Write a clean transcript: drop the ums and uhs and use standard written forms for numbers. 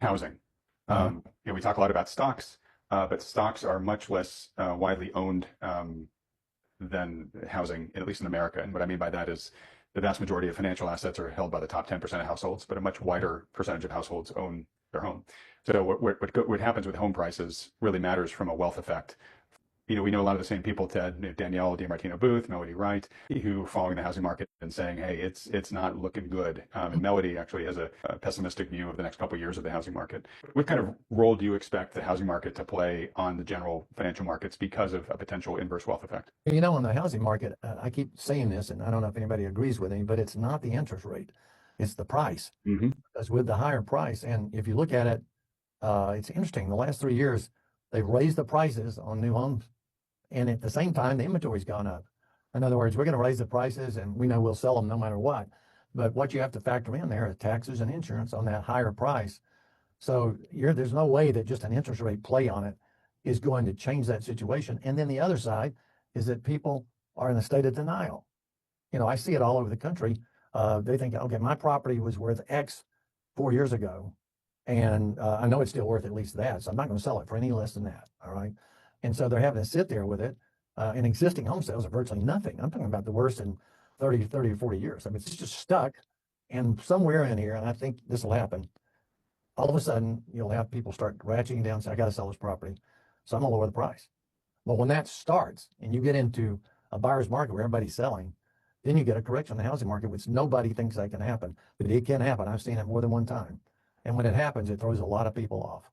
housing. Uh-huh. We talk a lot about stocks, but stocks are much less widely owned than housing, at least in America. And what I mean by that is the vast majority of financial assets are held by the top 10% of households, but a much wider percentage of households own their home. So what happens with home prices really matters from a wealth effect. We know a lot of the same people, Ted, Danielle DiMartino Booth, Melody Wright, who are following the housing market and saying, hey, it's not looking good. And Melody actually has a pessimistic view of the next couple of years of the housing market. What kind of role do you expect the housing market to play on the general financial markets because of a potential inverse wealth effect? In the housing market, I keep saying this, and I don't know if anybody agrees with me, but it's not the interest rate, it's the price. Mm-hmm. Because with the higher price, and if you look at it, it's interesting. The last 3 years, they've raised the prices on new homes, and at the same time, the inventory's gone up. In other words, we're going to raise the prices, and we know we'll sell them no matter what. But what you have to factor in there is taxes and insurance on that higher price. So there's no way that just an interest rate play on it is going to change that situation. And then the other side is that people are in a state of denial. I see it all over the country. They think, okay, my property was worth X 4 years ago, and I know it's still worth at least that, so I'm not going to sell it for any less than that. All right. And so they're having to sit there with it. And existing home sales are virtually nothing. I'm talking about the worst in 30 or 40 years. I mean, it's just stuck. And somewhere in here, and I think this will happen, all of a sudden you'll have people start ratcheting down and say, I got to sell this property, so I'm going to lower the price. But when that starts and you get into a buyer's market where everybody's selling, then you get a correction in the housing market, which nobody thinks that can happen. But it can happen. I've seen it more than one time. And when it happens, it throws a lot of people off.